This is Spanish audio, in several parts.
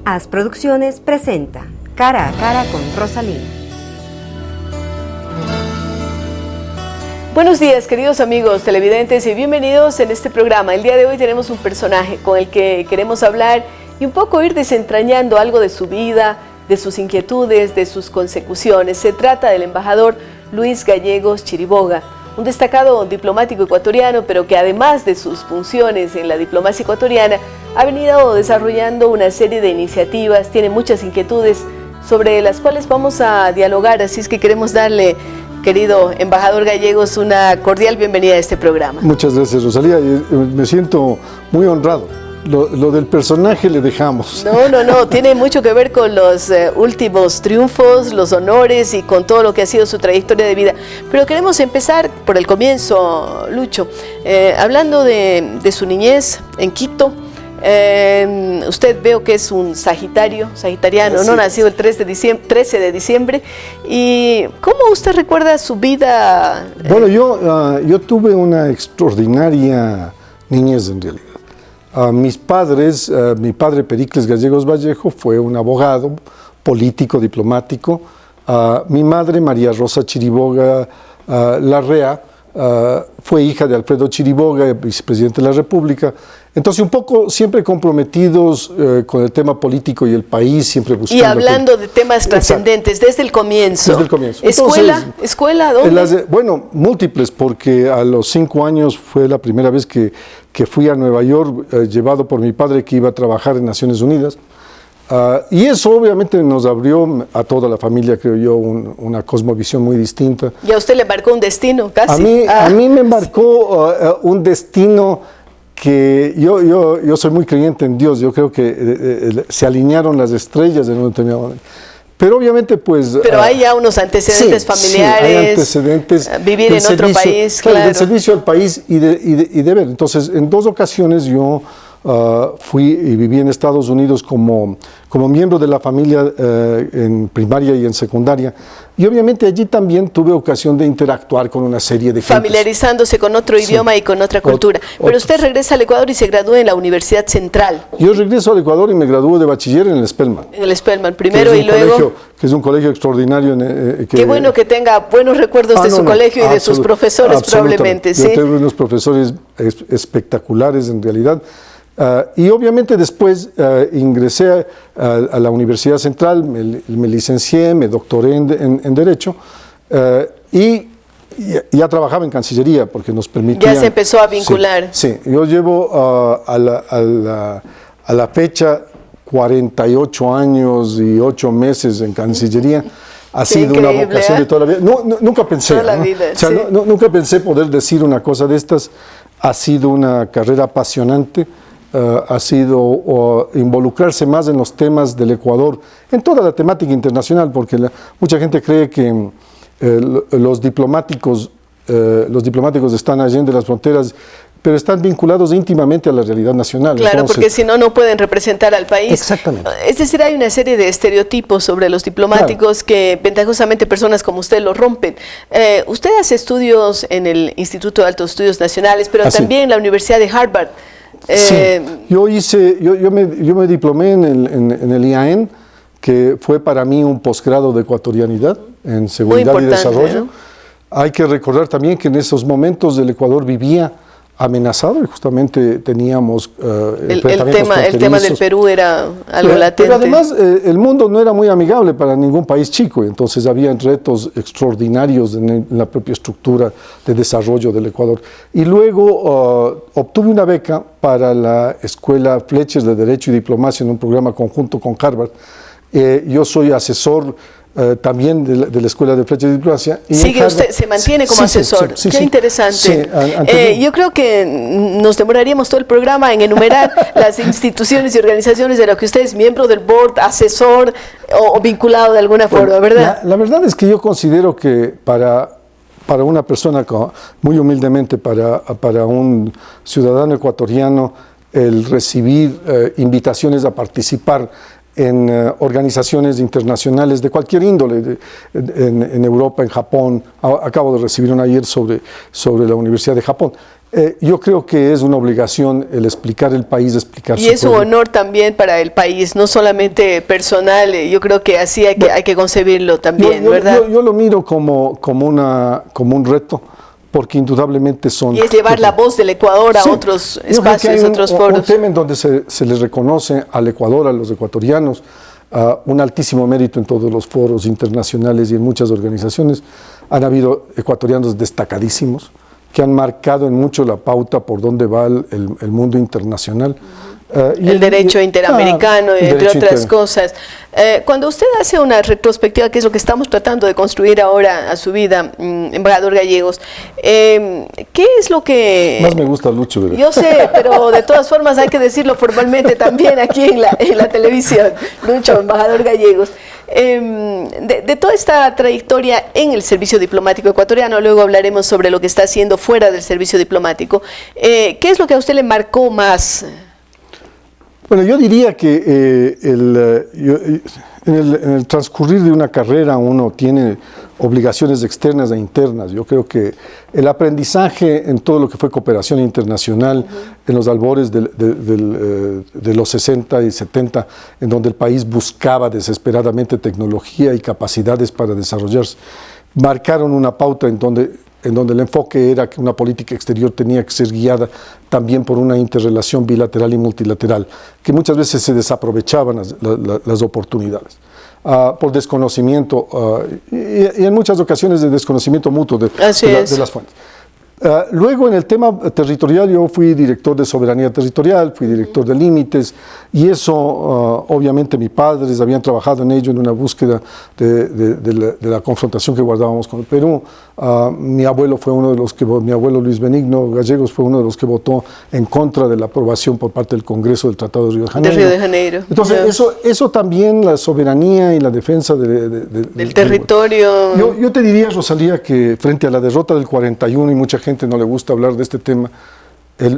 As Producciones presenta Cara a Cara con Rosalía. Buenos días, queridos amigos televidentes, y bienvenidos en este programa. El día de hoy tenemos un personaje con el que queremos hablar y un poco ir desentrañando algo de su vida, de sus inquietudes, de sus consecuciones. Se trata del embajador Luis Gallegos Chiriboga, un destacado diplomático ecuatoriano, pero que además de sus funciones en la diplomacia ecuatoriana, ha venido desarrollando una serie de iniciativas, tiene muchas inquietudes sobre las cuales vamos a dialogar, así es que queremos darle, querido embajador Gallegos, una cordial bienvenida a este programa. Muchas gracias, Rosalía, me siento muy honrado. Lo del personaje le dejamos. No, tiene mucho que ver con los últimos triunfos, los honores y con todo lo que ha sido su trayectoria de vida. Pero queremos empezar por el comienzo, Lucho, hablando de su niñez en Quito. Usted veo que es un sagitariano, sí, ¿no? Nacido el 13 de diciembre. ¿Y cómo usted recuerda su vida? Bueno, yo tuve una extraordinaria niñez en realidad. Mis padres, mi padre Pericles Gallegos Vallejo fue un abogado, político, diplomático. Mi madre María Rosa Chiriboga Larrea fue hija de Alfredo Chiriboga, vicepresidente de la República. Entonces, un poco siempre comprometidos con el tema político y el país, siempre buscando... Y hablando de temas trascendentes, desde el comienzo. Desde el comienzo. ¿Escuela? ¿Dónde? Bueno, múltiples, porque a los 5 años fue la primera vez que fui a Nueva York, llevado por mi padre que iba a trabajar en Naciones Unidas. Y eso obviamente nos abrió a toda la familia, creo yo, una cosmovisión muy distinta. ¿Y a usted le marcó un destino casi? A mí me marcó un destino que yo soy muy creyente en Dios. Yo creo que se alinearon las estrellas en un determinado momento. Pero obviamente pues... Pero hay ya unos antecedentes familiares, sí, hay antecedentes, vivir en otro país, claro. Del servicio al país y de ver. Entonces, en 2 ocasiones yo fui y viví en Estados Unidos como miembro de la familia en primaria y en secundaria. Y obviamente allí también tuve ocasión de interactuar con una serie de gentes. Familiarizándose con otro idioma y con otra cultura. Pero usted regresa al Ecuador y se gradúa en la Universidad Central. Yo regreso al Ecuador y me gradúo de bachiller en el Spelman. En el Spelman, primero y luego... Que es un colegio extraordinario. Qué bueno que tenga buenos recuerdos de su colegio y de sus profesores probablemente. Yo tengo unos profesores espectaculares en realidad. Y obviamente después ingresé a la Universidad Central, me licencié, me doctoré en Derecho y ya trabajaba en Cancillería porque nos permitía... Ya se empezó a vincular. Sí, yo llevo a la fecha 48 años y 8 meses en Cancillería. Ha sido una vocación de toda la vida. Nunca pensé, toda la vida, o sea, sí. nunca pensé poder decir una cosa de estas. Ha sido una carrera apasionante. Ha sido involucrarse más en los temas del Ecuador, en toda la temática internacional, porque mucha gente cree que los diplomáticos están allá de las fronteras, pero están vinculados íntimamente a la realidad nacional. Claro, entonces, porque si no pueden representar al país. Exactamente. Es decir, hay una serie de estereotipos sobre los diplomáticos, claro, que ventajosamente personas como usted lo rompen. Usted hace estudios en el Instituto de Altos Estudios Nacionales, pero también en la Universidad de Harvard. Sí, yo me diplomé en el IAEN, que fue para mí un posgrado de ecuatorianidad en seguridad y desarrollo. ¿No? Hay que recordar también que en esos momentos el Ecuador vivía amenazado y justamente teníamos el tema del Perú era algo latente. Pero además el mundo no era muy amigable para ningún país chico, entonces había retos extraordinarios en la propia estructura de desarrollo del Ecuador. Y luego obtuve una beca para la Escuela Fletcher de Derecho y Diplomacia en un programa conjunto con Harvard. Yo soy asesor también de la Escuela de Fletcher de Diplomacia. Sigue usted, se mantiene como asesor. Sí, Qué interesante. Sí, yo creo que nos demoraríamos todo el programa en enumerar las instituciones y organizaciones de las que usted es miembro del board, asesor o vinculado de alguna forma, ¿verdad? La verdad es que yo considero que para una persona, muy humildemente, para un ciudadano ecuatoriano, el recibir invitaciones a participar en organizaciones internacionales de cualquier índole, en Europa, en Japón. Acabo de recibir una ayer sobre la Universidad de Japón. Yo creo que es una obligación el explicar el país, explicar y es un honor también para el país, no solamente personal, yo creo que así hay que concebirlo también, ¿verdad? Yo lo miro como un reto, porque indudablemente son... Y es llevar la voz del Ecuador a otros espacios, otros foros. Un tema en donde se les reconoce al Ecuador, a los ecuatorianos, un altísimo mérito en todos los foros internacionales y en muchas organizaciones. Han habido ecuatorianos destacadísimos que han marcado en mucho la pauta por dónde va el mundo internacional. El derecho interamericano, entre otras cosas. Cuando usted hace una retrospectiva, que es lo que estamos tratando de construir ahora a su vida, embajador Gallegos, ¿qué es lo que...? Más me gusta Lucho, ¿verdad? Yo sé, pero de todas formas hay que decirlo formalmente también aquí en la televisión. Lucho, embajador Gallegos. De toda esta trayectoria en el servicio diplomático ecuatoriano, luego hablaremos sobre lo que está haciendo fuera del servicio diplomático, ¿qué es lo que a usted le marcó más? Bueno, yo diría que en el transcurrir de una carrera uno tiene obligaciones externas e internas. Yo creo que el aprendizaje en todo lo que fue cooperación internacional, en los albores de los 60 y 70, en donde el país buscaba desesperadamente tecnología y capacidades para desarrollarse, marcaron una pauta en donde el enfoque era que una política exterior tenía que ser guiada también por una interrelación bilateral y multilateral, que muchas veces se desaprovechaban las oportunidades, por desconocimiento y en muchas ocasiones de desconocimiento mutuo de las fuentes. Luego, en el tema territorial, yo fui director de soberanía territorial, fui director de límites, y eso, obviamente, mis padres habían trabajado en ello en una búsqueda de la confrontación que guardábamos con el Perú. Mi abuelo fue uno de los que, mi abuelo Luis Benigno Gallegos fue uno de los que votó en contra de la aprobación por parte del Congreso del Tratado de Río de Janeiro. De Río de Janeiro. Entonces, eso también, la soberanía y la defensa del territorio. Yo te diría, Rosalía, que frente a la derrota del 41, y mucha gente no le gusta hablar de este tema,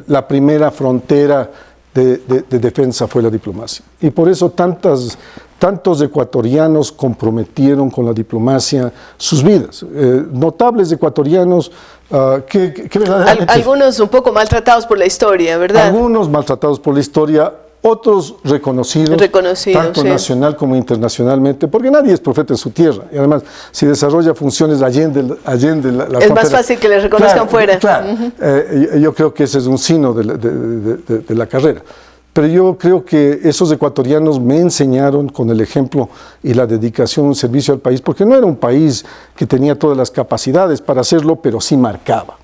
la primera frontera de defensa fue la diplomacia. Y por eso tantos ecuatorianos comprometieron con la diplomacia sus vidas. Notables ecuatorianos que verdaderamente... Algunos un poco maltratados por la historia, ¿verdad? Algunos maltratados por la historia, otros reconocidos tanto nacional como internacionalmente, porque nadie es profeta en su tierra, y además si desarrolla funciones allende la frontera, es más fácil que les reconozcan fuera. Claro. Yo creo que ese es un signo de la carrera. Pero yo creo que esos ecuatorianos me enseñaron con el ejemplo y la dedicación, un servicio al país, porque no era un país que tenía todas las capacidades para hacerlo, pero sí marcaba.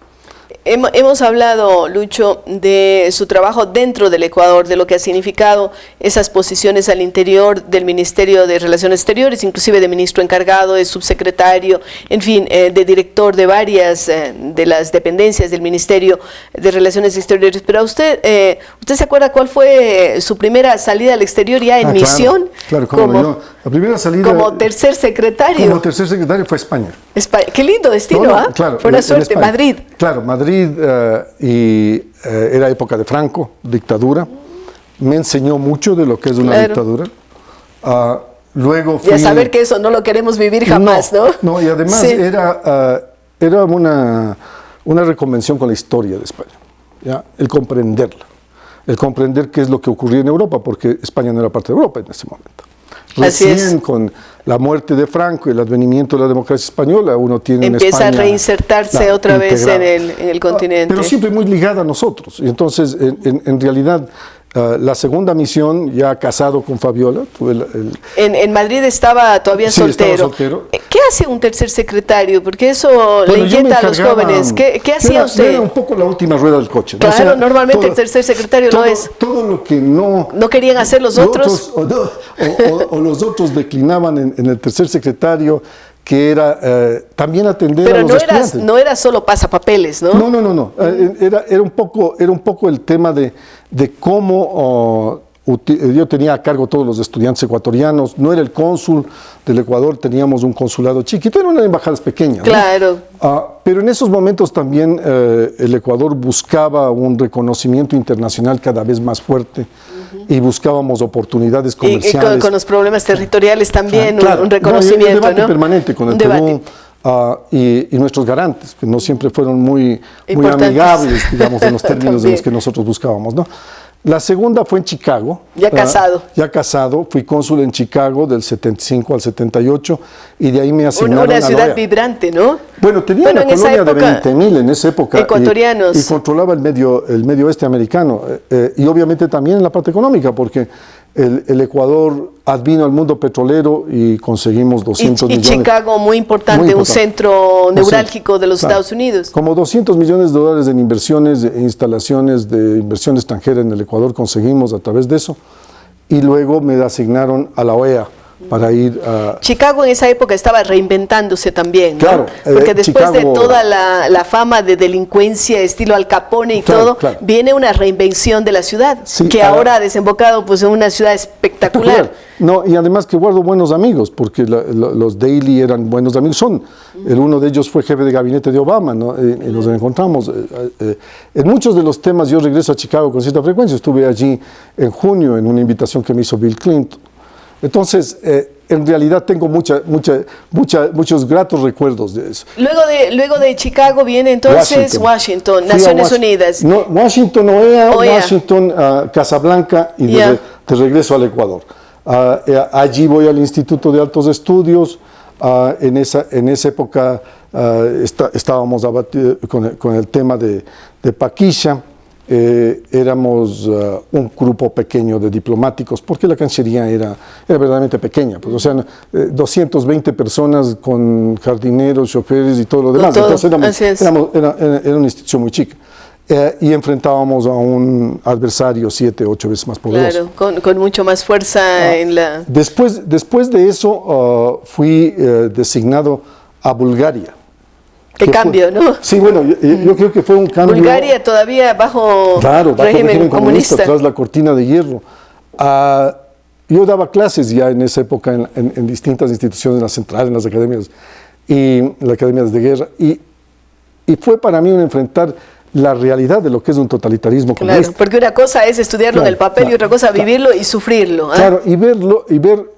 Hemos hablado, Lucho, de su trabajo dentro del Ecuador, de lo que ha significado esas posiciones al interior del Ministerio de Relaciones Exteriores, inclusive de ministro encargado, de subsecretario, en fin, de director de varias de las dependencias del Ministerio de Relaciones Exteriores. Pero ¿usted se acuerda cuál fue su primera salida al exterior ya en misión? Claro, la primera salida... Como tercer secretario. Como tercer secretario fue España. Qué lindo destino, ¿ah? Claro, fue una suerte, Madrid. Claro, Madrid, era época de Franco, dictadura. Me enseñó mucho de lo que es una dictadura. Luego fui... Y a saber que eso no lo queremos vivir jamás, ¿no? No, y además era una reconvención con la historia de España, ¿ya? El comprenderla, el comprender qué es lo que ocurría en Europa, porque España no era parte de Europa en ese momento. Recién con la muerte de Franco y el advenimiento de la democracia española, uno tiene empieza a reinsertarse otra vez en el continente. Pero siempre muy ligada a nosotros. Y entonces, en realidad, la segunda misión, ya casado con Fabiola. En Madrid estaba todavía soltero. Estaba soltero. ¿Qué hace un tercer secretario? Porque eso le inquieta a los jóvenes. ¿Qué hacía usted? Era un poco la última rueda del coche, ¿no? Claro, o sea, normalmente el tercer secretario no es. Todo lo que no querían hacer los otros. O los otros declinaban en el tercer secretario, que era también atender a los estudiantes. Pero no era solo pasapapeles, ¿no? No. Era un poco el tema de cómo yo tenía a cargo todos los estudiantes ecuatorianos. No era el cónsul del Ecuador, teníamos un consulado chiquito, era una embajada pequeña, ¿no? Claro. Pero en esos momentos también el Ecuador buscaba un reconocimiento internacional cada vez más fuerte. Y buscábamos oportunidades comerciales. Y con los problemas territoriales también, un reconocimiento, un debate permanente con el Perú. y nuestros garantes, que no siempre fueron muy amigables, digamos, en los términos en los que nosotros buscábamos, ¿no? La segunda fue en Chicago. Ya casado. Ya casado, fui cónsul en Chicago del 75 al 78 y de ahí me asignaron una a la ciudad OEA. vibrante, ¿no? Bueno, tenía una colonia de 20.000 en esa época. Ecuatorianos. Y controlaba el medio oeste americano. Y obviamente también en la parte económica, porque el Ecuador advino al mundo petrolero y conseguimos 200 millones. Y Chicago, muy importante, un centro neurálgico de los Estados Unidos. Como 200 millones de dólares en inversiones, e instalaciones de inversión extranjera en el Ecuador conseguimos a través de eso. Y luego me asignaron a la OEA para ir a... Chicago en esa época estaba reinventándose también, ¿no? Claro, porque después de Chicago, toda la fama de delincuencia, estilo Al Capone y todo, viene una reinvención de la ciudad, que ahora ha desembocado pues, en una ciudad espectacular. No, y además que guardo buenos amigos, porque los Daley eran buenos amigos. Uno de ellos fue jefe de gabinete de Obama, ¿no? Y nos encontramos. En muchos de los temas yo regreso a Chicago con cierta frecuencia. Estuve allí en junio en una invitación que me hizo Bill Clinton. Entonces, en realidad tengo muchos gratos recuerdos de eso. Luego de Chicago viene entonces Washington, Naciones Unidas. No, Washington, OEA. Washington, Casablanca y de regreso al Ecuador. Allí voy al Instituto de Altos Estudios. En esa época estábamos con el tema de Paquisha. Éramos un grupo pequeño de diplomáticos, porque la Cancillería era verdaderamente pequeña, pues, o sea, 220 personas con jardineros, choferes y todo lo demás. Entonces era una institución muy chica. Y enfrentábamos a un adversario 7, 8 veces más poderoso. Claro, con mucho más fuerza en la... Después de eso fui designado a Bulgaria. Qué cambio, ¿no? Sí, bueno, yo creo que fue un cambio... Bulgaria todavía bajo régimen comunista. Tras la cortina de hierro. Yo daba clases ya en esa época en distintas instituciones, en la central, en las academias, y en las academias de guerra. Y fue para mí un enfrentar la realidad de lo que es un totalitarismo comunista. Claro, porque una cosa es estudiarlo en el papel y otra cosa vivirlo y sufrirlo. Claro, y ver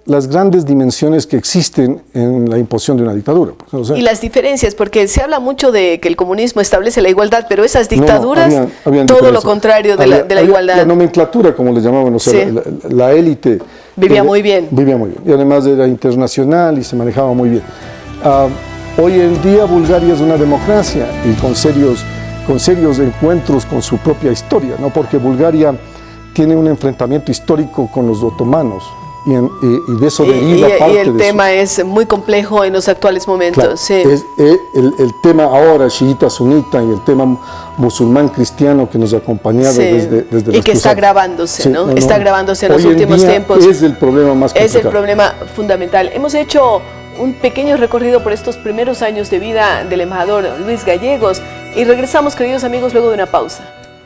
las grandes dimensiones que existen en la imposición de una dictadura. Pues, o sea, y las diferencias, porque se habla mucho de que el comunismo establece la igualdad, pero esas dictaduras, habían todo lo contrario de la igualdad. La nomenclatura, como le llamaban, o sea, la élite. Vivía muy bien. Vivía muy bien. Y además era internacional y se manejaba muy bien. Hoy en día Bulgaria es una democracia y con serios encuentros con su propia historia, ¿no? Porque Bulgaria tiene un enfrentamiento histórico con los otomanos y de eso deriva parte de eso. Y el tema es muy complejo en los actuales momentos. Claro, sí. Es el tema ahora chiita, sunita y el tema musulmán cristiano que nos ha acompañado desde los y que está agravándose, ¿no? Está agravándose en los últimos tiempos. Es el problema más complicado. Es el problema fundamental. Hemos hecho un pequeño recorrido por estos primeros años de vida del embajador Luis Gallegos y regresamos, queridos amigos, luego de una pausa.